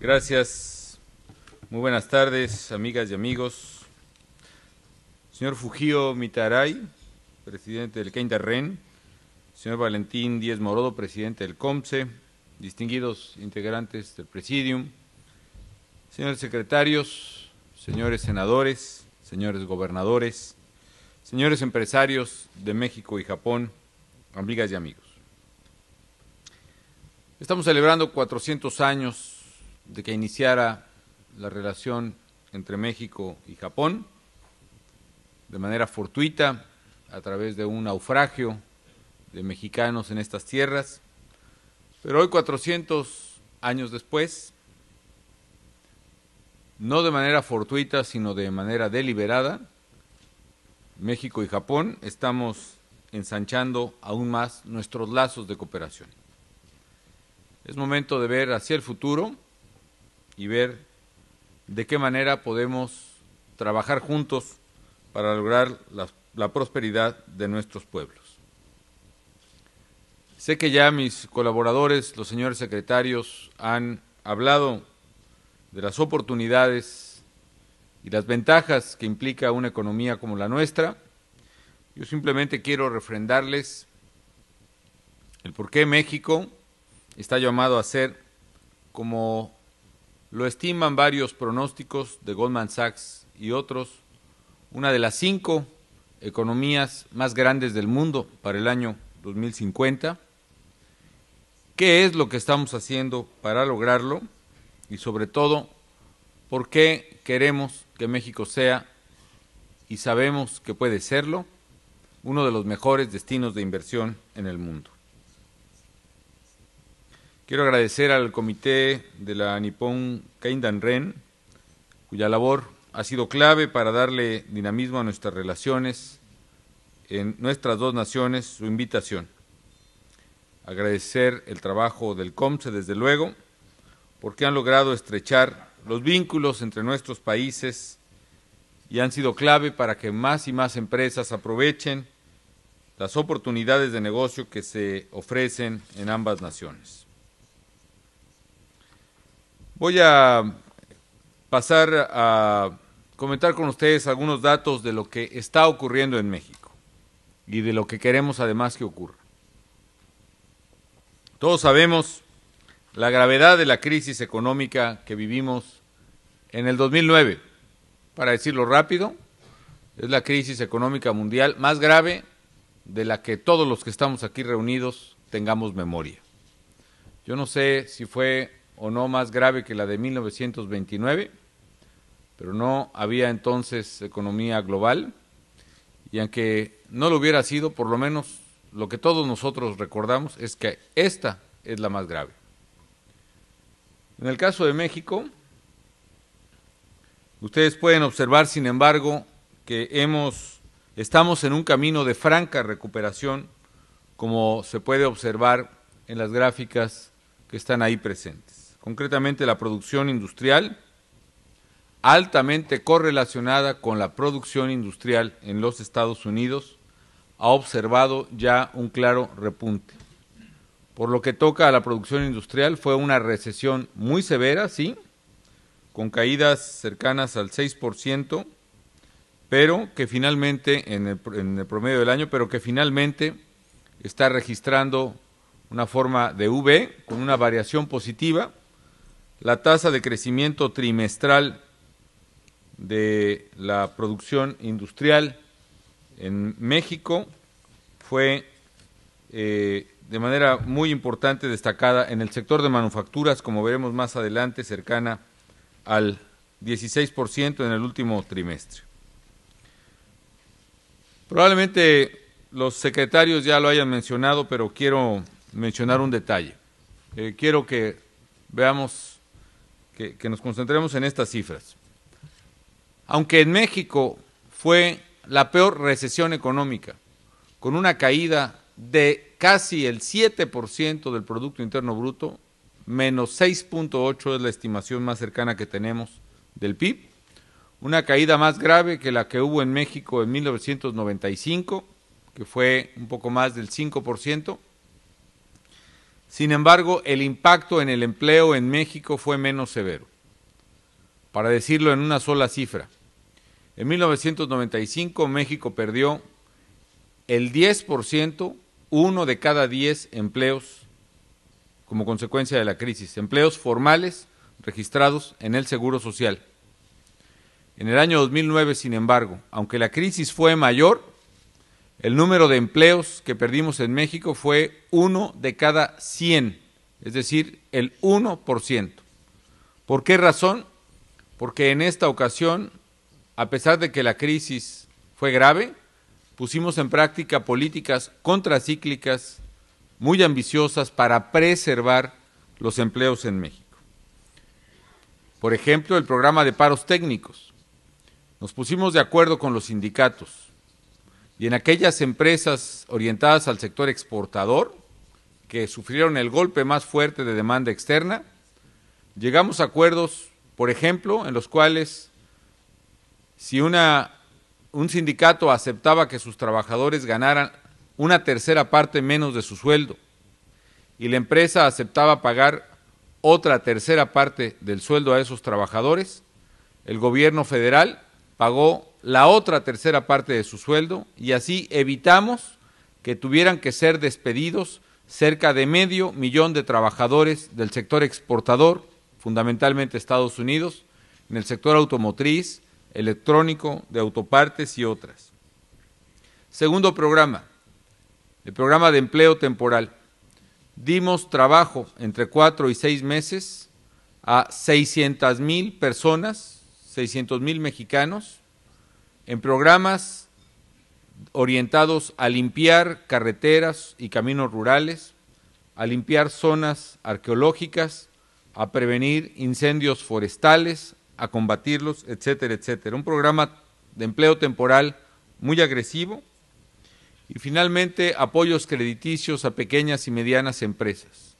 Gracias. Muy buenas tardes, amigas y amigos. Señor Fujio Mitaray, presidente del Keindarren, señor Valentín Díez Morodo, presidente del COMCE, distinguidos integrantes del Presidium, señores secretarios, señores senadores, señores gobernadores, señores empresarios de México y Japón, amigas y amigos. Estamos celebrando 400 años de que iniciara la relación entre México y Japón, de manera fortuita, a través de un naufragio de mexicanos en estas tierras, pero hoy 400 años después, no de manera fortuita, sino de manera deliberada, México y Japón estamos ensanchando aún más nuestros lazos de cooperación. Es momento de ver hacia el futuro y ver de qué manera podemos trabajar juntos para lograr la prosperidad de nuestros pueblos. Sé que ya mis colaboradores, los señores secretarios, han hablado de las oportunidades y las ventajas que implica una economía como la nuestra. Yo simplemente quiero refrendarles el por qué México está llamado a ser, como lo estiman varios pronósticos de Goldman Sachs y otros, una de las 5 economías más grandes del mundo para el año 2050. ¿Qué es lo que estamos haciendo para lograrlo? Y sobre todo, ¿por qué queremos que México sea, y sabemos que puede serlo, uno de los mejores destinos de inversión en el mundo? Quiero agradecer al comité de la Nippon Keindarren, cuya labor ha sido clave para darle dinamismo a nuestras relaciones en nuestras dos naciones, su invitación. Agradecer el trabajo del COMCE, desde luego, porque han logrado estrechar los vínculos entre nuestros países y han sido clave para que más y más empresas aprovechen las oportunidades de negocio que se ofrecen en ambas naciones. Voy a pasar a comentar con ustedes algunos datos de lo que está ocurriendo en México y de lo que queremos además que ocurra. Todos sabemos la gravedad de la crisis económica que vivimos en el 2009. Para decirlo rápido, es la crisis económica mundial más grave de la que todos los que estamos aquí reunidos tengamos memoria. Yo no sé si fue o no más grave que la de 1929, pero no había entonces economía global, y aunque no lo hubiera sido, por lo menos lo que todos nosotros recordamos es que esta es la más grave. En el caso de México, ustedes pueden observar, sin embargo, que estamos en un camino de franca recuperación, como se puede observar en las gráficas que están ahí presentes. Concretamente, la producción industrial, altamente correlacionada con la producción industrial en los Estados Unidos, ha observado ya un claro repunte. Por lo que toca a la producción industrial, fue una recesión muy severa, sí, con caídas cercanas al 6%, pero que finalmente, en el promedio del año, pero que finalmente está registrando una forma de V, con una variación positiva. La tasa de crecimiento trimestral de la producción industrial en México fue de manera muy importante destacada en el sector de manufacturas, como veremos más adelante, cercana al 16% en el último trimestre. Probablemente los secretarios ya lo hayan mencionado, pero quiero mencionar un detalle. Quiero que veamos, que nos concentremos en estas cifras. Aunque en México fue la peor recesión económica, con una caída de casi el 7% del Producto Interno Bruto, menos 6.8 es la estimación más cercana que tenemos del PIB, una caída más grave que la que hubo en México en 1995, que fue un poco más del 5%. Sin embargo, el impacto en el empleo en México fue menos severo. Para decirlo en una sola cifra, en 1995 México perdió el 10%, 1 de cada 10 empleos como consecuencia de la crisis, empleos formales registrados en el Seguro Social. En el año 2009, sin embargo, aunque la crisis fue mayor, el número de empleos que perdimos en México fue 1 de cada 100, es decir, el 1%. ¿Por qué razón? Porque en esta ocasión, a pesar de que la crisis fue grave, pusimos en práctica políticas contracíclicas muy ambiciosas para preservar los empleos en México. Por ejemplo, el programa de paros técnicos. Nos pusimos de acuerdo con los sindicatos y en aquellas empresas orientadas al sector exportador, que sufrieron el golpe más fuerte de demanda externa, llegamos a acuerdos, por ejemplo, en los cuales si un sindicato aceptaba que sus trabajadores ganaran una tercera parte menos de su sueldo y la empresa aceptaba pagar otra tercera parte del sueldo a esos trabajadores, el gobierno federal pagó la otra tercera parte de su sueldo y así evitamos que tuvieran que ser despedidos cerca de 500,000 de trabajadores del sector exportador, fundamentalmente Estados Unidos, en el sector automotriz, electrónico, de autopartes y otras. Segundo programa, el programa de empleo temporal. Dimos trabajo entre 4 y 6 meses a 600,000 personas, 600,000 mexicanos, en programas orientados a limpiar carreteras y caminos rurales, a limpiar zonas arqueológicas, a prevenir incendios forestales, a combatirlos, etcétera, etcétera. Un programa de empleo temporal muy agresivo. Y finalmente, apoyos crediticios a pequeñas y medianas empresas.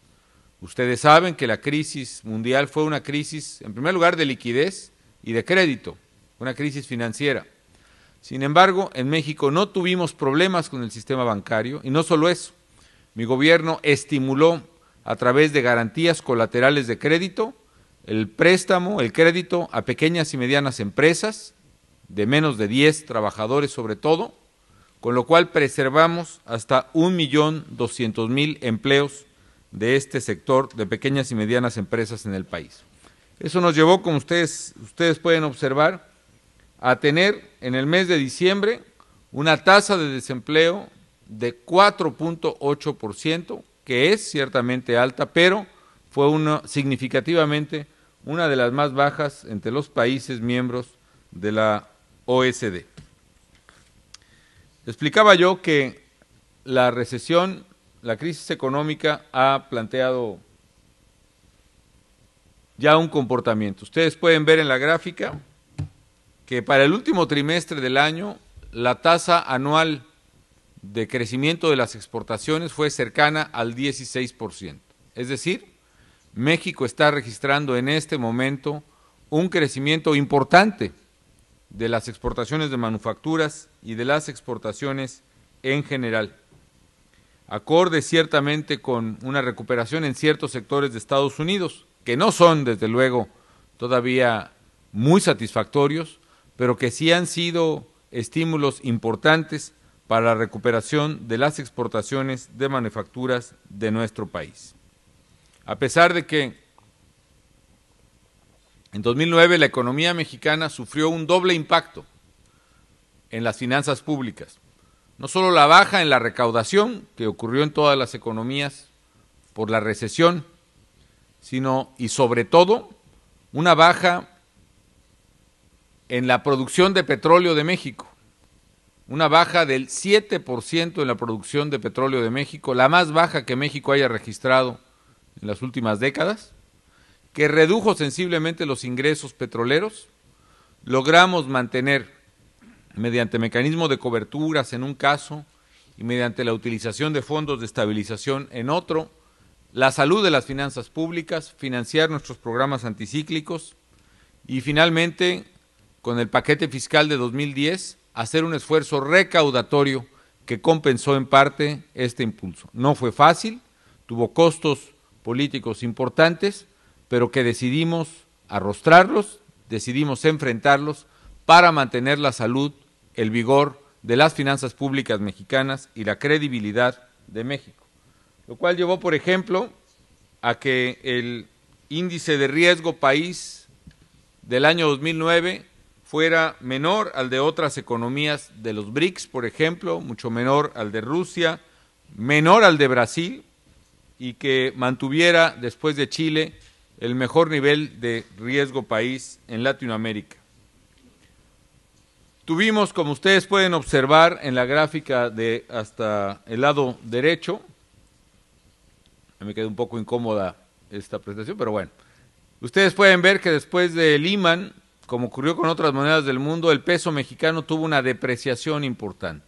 Ustedes saben que la crisis mundial fue una crisis, en primer lugar, de liquidez y de crédito, una crisis financiera. Sin embargo, en México no tuvimos problemas con el sistema bancario, y no solo eso, mi gobierno estimuló a través de garantías colaterales de crédito el préstamo, el crédito a pequeñas y medianas empresas, de menos de 10 trabajadores sobre todo, con lo cual preservamos hasta 1,200,000 empleos de este sector de pequeñas y medianas empresas en el país. Eso nos llevó, como ustedes pueden observar, a tener en el mes de diciembre una tasa de desempleo de 4.8%, que es ciertamente alta, pero fue significativamente una de las más bajas entre los países miembros de la OECD. Explicaba yo que la recesión, la crisis económica ha planteado ya un comportamiento. Ustedes pueden ver en la gráfica que para el último trimestre del año la tasa anual de crecimiento de las exportaciones fue cercana al 16%. Es decir, México está registrando en este momento un crecimiento importante de las exportaciones de manufacturas y de las exportaciones en general. Acorde ciertamente con una recuperación en ciertos sectores de Estados Unidos, que no son desde luego todavía muy satisfactorios, pero que sí han sido estímulos importantes para la recuperación de las exportaciones de manufacturas de nuestro país. A pesar de que en 2009 la economía mexicana sufrió un doble impacto en las finanzas públicas. No solo la baja en la recaudación, que ocurrió en todas las economías por la recesión, sino y sobre todo una baja en la producción de petróleo de México. Una baja del 7% en la producción de petróleo de México, la más baja que México haya registrado en las últimas décadas, que redujo sensiblemente los ingresos petroleros. Logramos mantener, mediante mecanismo de coberturas en un caso y mediante la utilización de fondos de estabilización en otro, la salud de las finanzas públicas, financiar nuestros programas anticíclicos y finalmente, con el paquete fiscal de 2010, hacer un esfuerzo recaudatorio que compensó en parte este impulso. No fue fácil, tuvo costos políticos importantes, pero que decidimos arrostrarlos, decidimos enfrentarlos para mantener la salud, el vigor de las finanzas públicas mexicanas y la credibilidad de México. Lo cual llevó, por ejemplo, a que el índice de riesgo país del año 2009 fuera menor al de otras economías de los BRICS, por ejemplo, mucho menor al de Rusia, menor al de Brasil, y que mantuviera, después de Chile, el mejor nivel de riesgo país en Latinoamérica. Tuvimos, como ustedes pueden observar en la gráfica de hasta el lado derecho, me quedó un poco incómoda esta presentación, pero bueno, ustedes pueden ver que después de Lehman, como ocurrió con otras monedas del mundo, el peso mexicano tuvo una depreciación importante.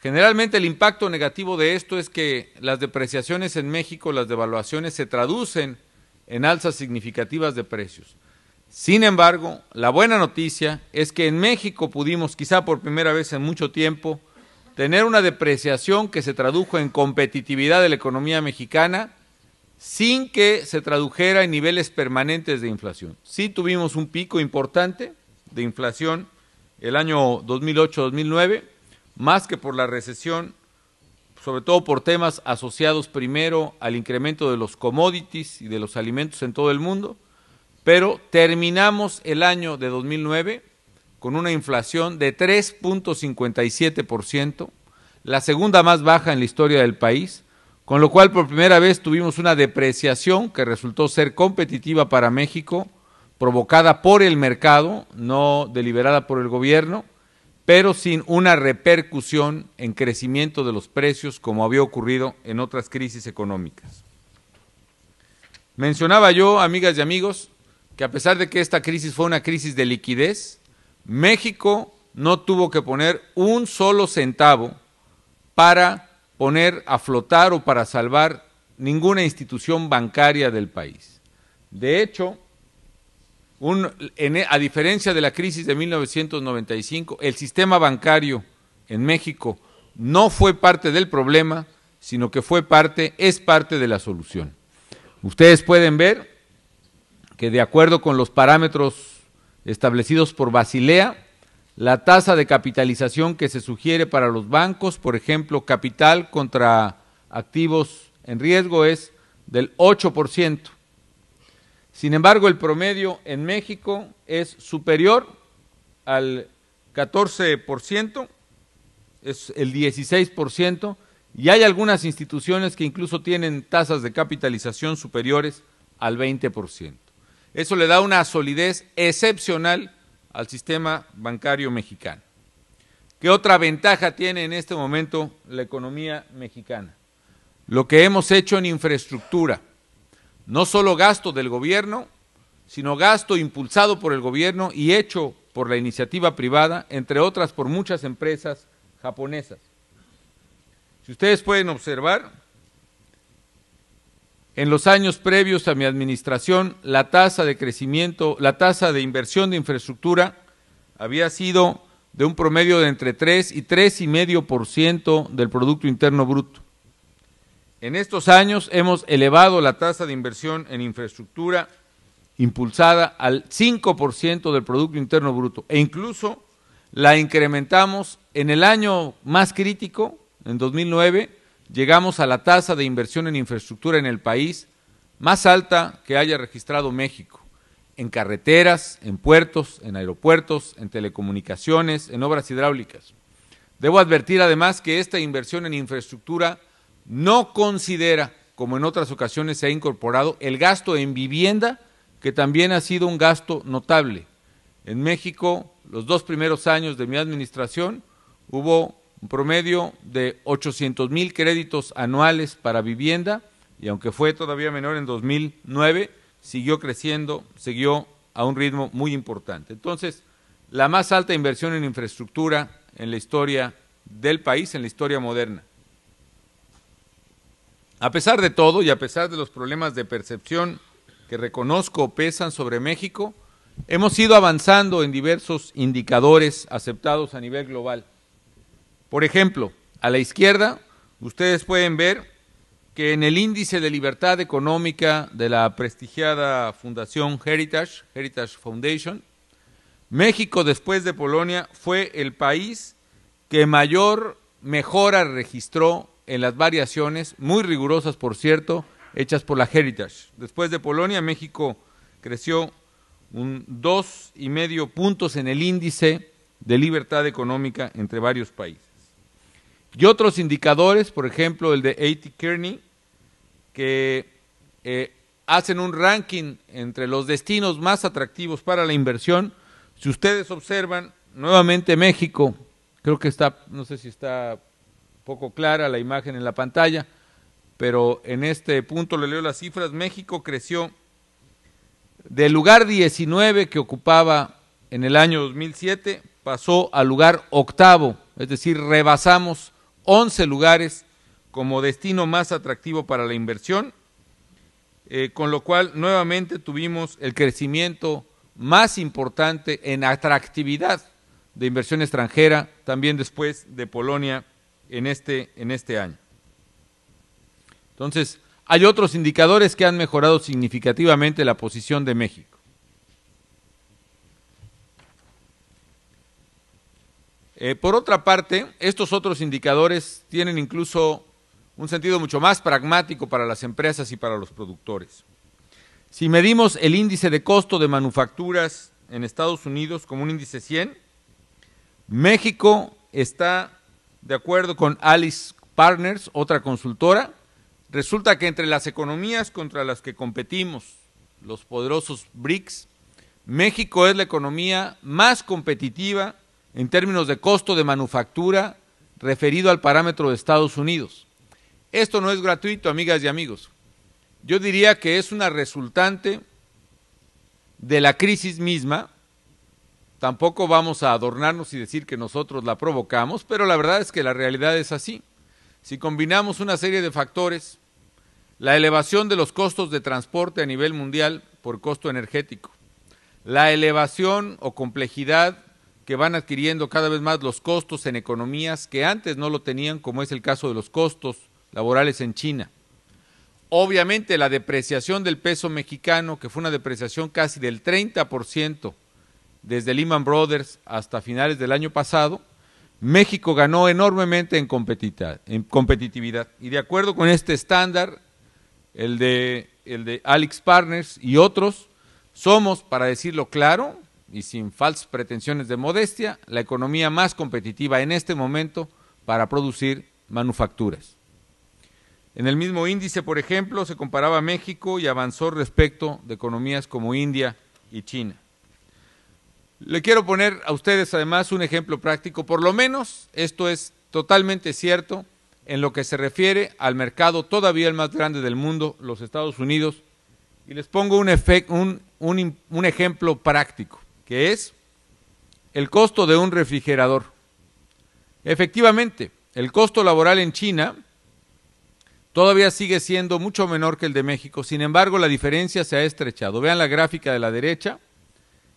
Generalmente el impacto negativo de esto es que las depreciaciones en México, las devaluaciones, se traducen en alzas significativas de precios. Sin embargo, la buena noticia es que en México pudimos, quizá por primera vez en mucho tiempo, tener una depreciación que se tradujo en competitividad de la economía mexicana sin que se tradujera en niveles permanentes de inflación. Sí tuvimos un pico importante de inflación el año 2008-2009, más que por la recesión, sobre todo por temas asociados primero al incremento de los commodities y de los alimentos en todo el mundo, pero terminamos el año de 2009 con una inflación de 3.57%, la segunda más baja en la historia del país, con lo cual por primera vez tuvimos una depreciación que resultó ser competitiva para México, provocada por el mercado, no deliberada por el gobierno, pero sin una repercusión en crecimiento de los precios como había ocurrido en otras crisis económicas. Mencionaba yo, amigas y amigos, que a pesar de que esta crisis fue una crisis de liquidez, México no tuvo que poner un solo centavo para poner a flotar o para salvar ninguna institución bancaria del país. De hecho, a diferencia de la crisis de 1995, el sistema bancario en México no fue parte del problema, sino que es parte de la solución. Ustedes pueden ver que de acuerdo con los parámetros establecidos por Basilea, la tasa de capitalización que se sugiere para los bancos, por ejemplo, capital contra activos en riesgo, es del 8%. Sin embargo, el promedio en México es superior al 14%, es el 16%, y hay algunas instituciones que incluso tienen tasas de capitalización superiores al 20%. Eso le da una solidez excepcional al sistema bancario mexicano. ¿Qué otra ventaja tiene en este momento la economía mexicana? Lo que hemos hecho en infraestructura, no solo gasto del gobierno, sino gasto impulsado por el gobierno y hecho por la iniciativa privada, entre otras por muchas empresas japonesas. Si ustedes pueden observar, en los años previos a mi administración, la tasa de crecimiento, la tasa de inversión de infraestructura había sido de un promedio de entre 3 y 3,5% del Producto Interno Bruto. En estos años hemos elevado la tasa de inversión en infraestructura impulsada al 5% del Producto Interno Bruto e incluso la incrementamos en el año más crítico, en 2009, llegamos a la tasa de inversión en infraestructura en el país más alta que haya registrado México, en carreteras, en puertos, en aeropuertos, en telecomunicaciones, en obras hidráulicas. Debo advertir además que esta inversión en infraestructura no considera, como en otras ocasiones se ha incorporado, el gasto en vivienda, que también ha sido un gasto notable. En México, los 2 primeros años de mi administración, hubo un promedio de 800,000 créditos anuales para vivienda, y aunque fue todavía menor en 2009, siguió creciendo, siguió a un ritmo muy importante. Entonces, la más alta inversión en infraestructura en la historia del país, en la historia moderna. A pesar de todo y a pesar de los problemas de percepción que reconozco pesan sobre México, hemos ido avanzando en diversos indicadores aceptados a nivel global. Por ejemplo, a la izquierda, ustedes pueden ver que en el índice de libertad económica de la prestigiada fundación Heritage Foundation, México, después de Polonia, fue el país que mayor mejora registró en las variaciones, muy rigurosas por cierto, hechas por la Heritage. Después de Polonia, México creció un 2,5 puntos en el índice de libertad económica entre varios países. Y otros indicadores, por ejemplo, el de A.T. Kearney, que hacen un ranking entre los destinos más atractivos para la inversión. Si ustedes observan, nuevamente México, creo que está, no sé si está poco clara la imagen en la pantalla, pero en este punto le leo las cifras. México creció del lugar 19 que ocupaba en el año 2007, pasó al lugar 8º, es decir, rebasamos 11 lugares como destino más atractivo para la inversión, con lo cual nuevamente tuvimos el crecimiento más importante en atractividad de inversión extranjera, también después de Polonia en este año. Entonces, hay otros indicadores que han mejorado significativamente la posición de México. Por otra parte, estos otros indicadores tienen incluso un sentido mucho más pragmático para las empresas y para los productores. Si medimos el índice de costo de manufacturas en Estados Unidos como un índice 100, México está, de acuerdo con Alice Partners, otra consultora, resulta que entre las economías contra las que competimos, los poderosos BRICS, México es la economía más competitiva en términos de costo de manufactura referido al parámetro de Estados Unidos. Esto no es gratuito, amigas y amigos. Yo diría que es una resultante de la crisis misma. Tampoco vamos a adornarnos y decir que nosotros la provocamos, pero la verdad es que la realidad es así. Si combinamos una serie de factores, la elevación de los costos de transporte a nivel mundial por costo energético, la elevación o complejidad que van adquiriendo cada vez más los costos en economías que antes no lo tenían, como es el caso de los costos laborales en China. Obviamente la depreciación del peso mexicano, que fue una depreciación casi del 30% desde Lehman Brothers hasta finales del año pasado, México ganó enormemente en competitividad. Y de acuerdo con este estándar, el de Alice Partners y otros, somos, para decirlo claro y sin falsas pretensiones de modestia, la economía más competitiva en este momento para producir manufacturas. En el mismo índice, por ejemplo, se comparaba México y avanzó respecto de economías como India y China. Le quiero poner a ustedes además un ejemplo práctico, por lo menos esto es totalmente cierto en lo que se refiere al mercado todavía el más grande del mundo, los Estados Unidos, y les pongo un ejemplo práctico, que es el costo de un refrigerador. Efectivamente, el costo laboral en China todavía sigue siendo mucho menor que el de México, sin embargo la diferencia se ha estrechado. Vean la gráfica de la derecha,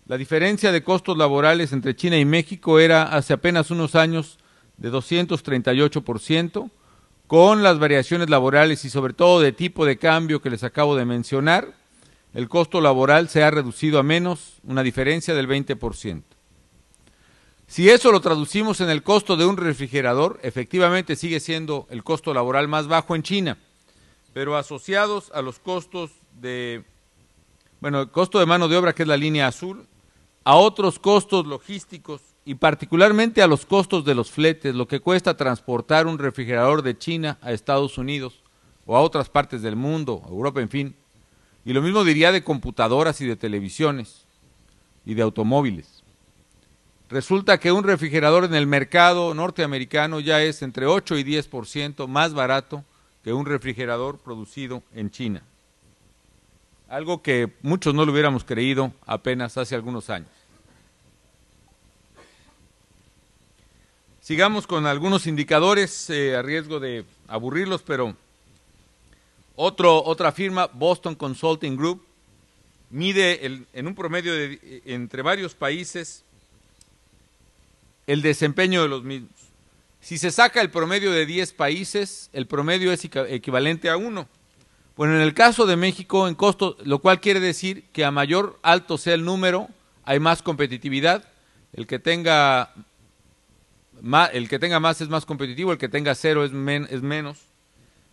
la diferencia de costos laborales entre China y México era hace apenas unos años de 238%, con las variaciones laborales y sobre todo de tipo de cambio que les acabo de mencionar, el costo laboral se ha reducido a menos, una diferencia del 20%. Si eso lo traducimos en el costo de un refrigerador, efectivamente sigue siendo el costo laboral más bajo en China, pero asociados a los costos el costo de mano de obra, que es la línea azul, a otros costos logísticos y particularmente a los costos de los fletes, lo que cuesta transportar un refrigerador de China a Estados Unidos o a otras partes del mundo, a Europa, en fin. Y lo mismo diría de computadoras y de televisiones y de automóviles. Resulta que un refrigerador en el mercado norteamericano ya es entre 8 y 10% más barato que un refrigerador producido en China. Algo que muchos no lo hubiéramos creído apenas hace algunos años. Sigamos con algunos indicadores, a riesgo de aburrirlos, pero otra firma, Boston Consulting Group, mide en un promedio entre varios países el desempeño de los mismos. Si se saca el promedio de 10 países, el promedio es equivalente a 1. Bueno, en el caso de México, en costo, lo cual quiere decir que a mayor alto sea el número, hay más competitividad. El que tenga más es más competitivo, el que tenga 0 es menos.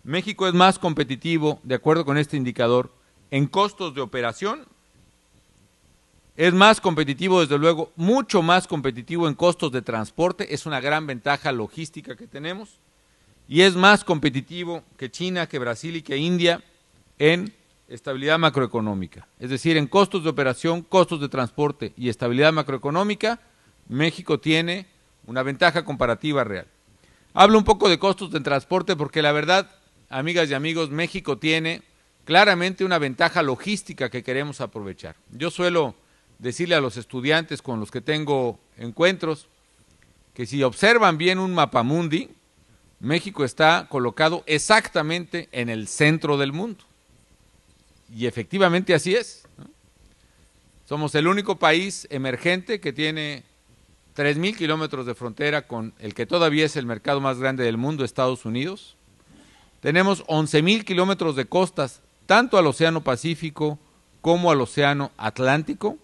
México es más competitivo, de acuerdo con este indicador, en costos de operación. Es más competitivo, desde luego, mucho más competitivo en costos de transporte. Es una gran ventaja logística que tenemos. Y es más competitivo que China, que Brasil y que India en estabilidad macroeconómica. Es decir, en costos de operación, costos de transporte y estabilidad macroeconómica, México tiene una ventaja comparativa real. Hablo un poco de costos de transporte porque la verdad, amigas y amigos, México tiene claramente una ventaja logística que queremos aprovechar. Yo suelo decirle a los estudiantes con los que tengo encuentros que si observan bien un mapamundi, México está colocado exactamente en el centro del mundo. Y efectivamente así es, ¿no? Somos el único país emergente que tiene 3,000 kilómetros de frontera con el que todavía es el mercado más grande del mundo, Estados Unidos. Tenemos 11,000 kilómetros de costas, tanto al Océano Pacífico como al Océano Atlántico.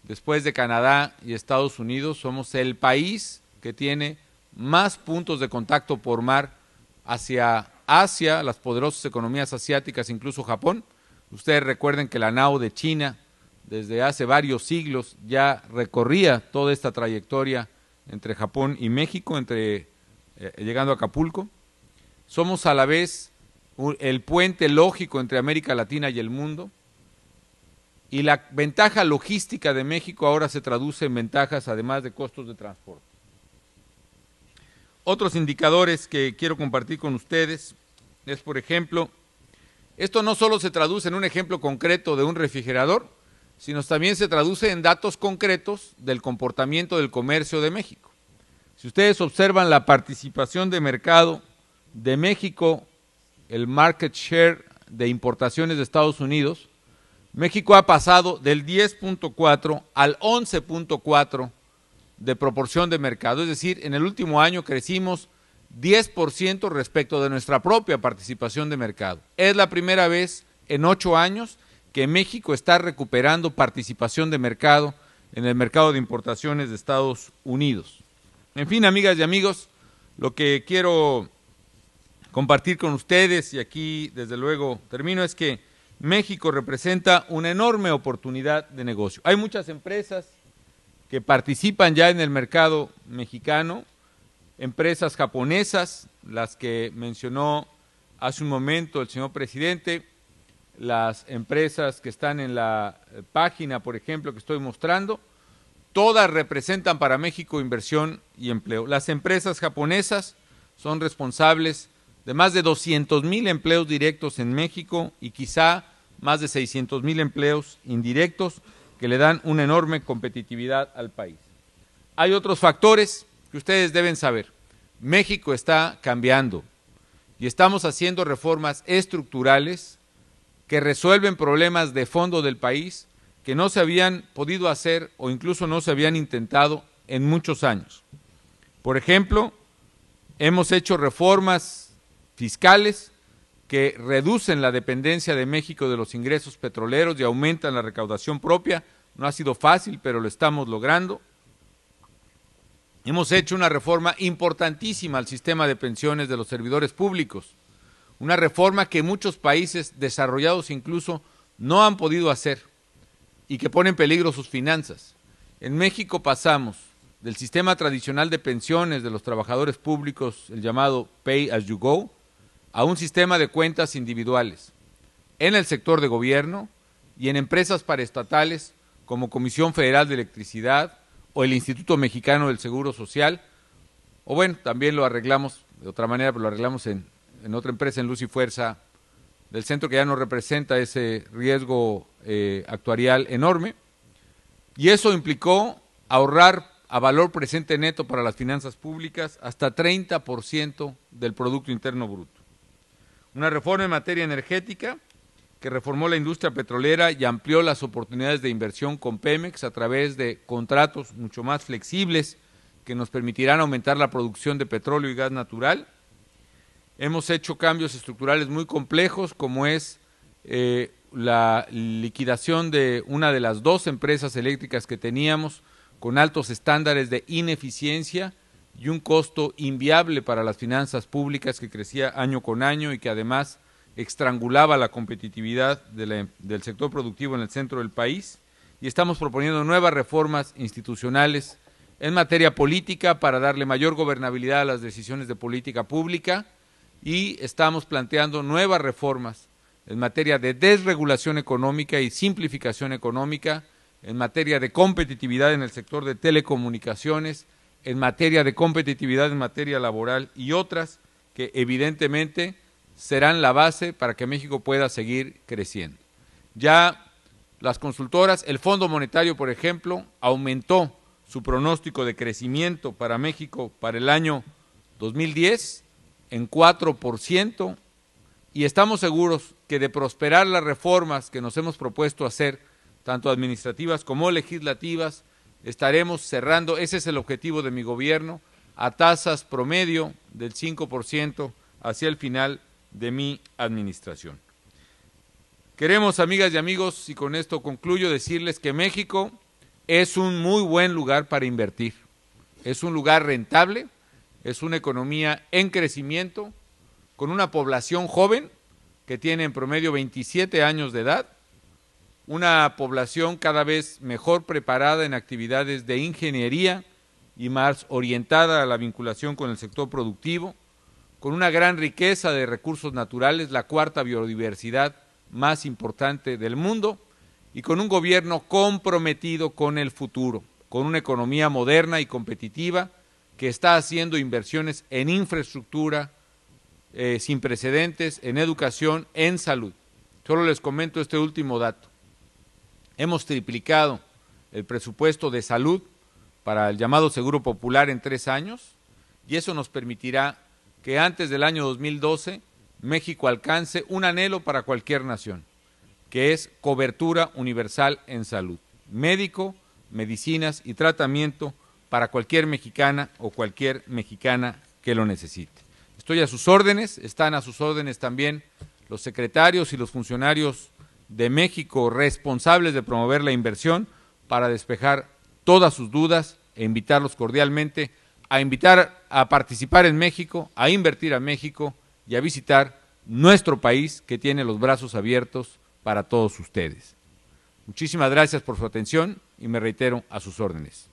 Después de Canadá y Estados Unidos, somos el país que tiene más puntos de contacto por mar hacia Asia, las poderosas economías asiáticas, incluso Japón. Ustedes recuerden que la nao de China, desde hace varios siglos, ya recorría toda esta trayectoria entre Japón y México, llegando a Acapulco. Somos a la vez el puente lógico entre América Latina y el mundo. Y la ventaja logística de México ahora se traduce en ventajas, además de costos de transporte. Otros indicadores que quiero compartir con ustedes es, por ejemplo, esto no solo se traduce en un ejemplo concreto de un refrigerador, sino también se traduce en datos concretos del comportamiento del comercio de México. Si ustedes observan la participación de mercado de México, el market share de importaciones de Estados Unidos, México ha pasado del 10.4 al 11.4 de proporción de mercado, es decir, en el último año crecimos 10% respecto de nuestra propia participación de mercado. Es la primera vez en 8 años que México está recuperando participación de mercado en el mercado de importaciones de Estados Unidos. En fin, amigas y amigos, lo que quiero compartir con ustedes, y aquí desde luego termino, es que México representa una enorme oportunidad de negocio. Hay muchas empresas que participan ya en el mercado mexicano, empresas japonesas, las que mencionó hace un momento el señor presidente, las empresas que están en la página, por ejemplo, que estoy mostrando, todas representan para México inversión y empleo. Las empresas japonesas son responsables de más de 200,000 empleos directos en México y quizá más de 600,000 empleos indirectos que le dan una enorme competitividad al país. Hay otros factores que ustedes deben saber. México está cambiando y estamos haciendo reformas estructurales que resuelven problemas de fondo del país que no se habían podido hacer o incluso no se habían intentado en muchos años. Por ejemplo, hemos hecho reformas fiscales que reducen la dependencia de México de los ingresos petroleros y aumentan la recaudación propia. No ha sido fácil, pero lo estamos logrando. Hemos hecho una reforma importantísima al sistema de pensiones de los servidores públicos, una reforma que muchos países desarrollados incluso no han podido hacer y que pone en peligro sus finanzas. En México pasamos del sistema tradicional de pensiones de los trabajadores públicos, el llamado Pay as you go, a un sistema de cuentas individuales en el sector de gobierno y en empresas paraestatales como Comisión Federal de Electricidad o el Instituto Mexicano del Seguro Social, o bueno, también lo arreglamos de otra manera, pero lo arreglamos en otra empresa, en Luz y Fuerza del centro, que ya no representa ese riesgo actuarial enorme, y eso implicó ahorrar a valor presente neto para las finanzas públicas hasta 30% del Producto Interno Bruto. Una reforma en materia energética que reformó la industria petrolera y amplió las oportunidades de inversión con Pemex a través de contratos mucho más flexibles que nos permitirán aumentar la producción de petróleo y gas natural. Hemos hecho cambios estructurales muy complejos, como es la liquidación de una de las 2 empresas eléctricas que teníamos, con altos estándares de ineficiencia y un costo inviable para las finanzas públicas que crecía año con año y que además estrangulaba la competitividad del sector productivo en el centro del país. Y estamos proponiendo nuevas reformas institucionales en materia política para darle mayor gobernabilidad a las decisiones de política pública, y estamos planteando nuevas reformas en materia de desregulación económica y simplificación económica, en materia de competitividad en el sector de telecomunicaciones, en materia de competitividad en materia laboral y otras que evidentemente serán la base para que México pueda seguir creciendo. Ya las consultoras, el Fondo Monetario, por ejemplo, aumentó su pronóstico de crecimiento para México para el año 2010 en 4%, y estamos seguros que de prosperar las reformas que nos hemos propuesto hacer, tanto administrativas como legislativas, estaremos cerrando, ese es el objetivo de mi gobierno, a tasas promedio del 5% hacia el final de mi administración. Queremos, amigas y amigos, y con esto concluyo, decirles que México es un muy buen lugar para invertir. Es un lugar rentable, es una economía en crecimiento, con una población joven que tiene en promedio 27 años de edad, una población cada vez mejor preparada en actividades de ingeniería y más orientada a la vinculación con el sector productivo, con una gran riqueza de recursos naturales, la 4ª biodiversidad más importante del mundo, y con un gobierno comprometido con el futuro, con una economía moderna y competitiva que está haciendo inversiones en infraestructura sin precedentes, en educación, en salud. Solo les comento este último dato. Hemos triplicado el presupuesto de salud para el llamado Seguro Popular en 3 años, y eso nos permitirá que antes del año 2012 México alcance un anhelo para cualquier nación, que es cobertura universal en salud, médico, medicinas y tratamiento para cualquier mexicana o cualquier mexicana que lo necesite. Estoy a sus órdenes, están a sus órdenes también los secretarios y los funcionarios de México responsables de promover la inversión para despejar todas sus dudas e invitarlos cordialmente a participar en México, a invertir a México y a visitar nuestro país, que tiene los brazos abiertos para todos ustedes. Muchísimas gracias por su atención y me reitero a sus órdenes.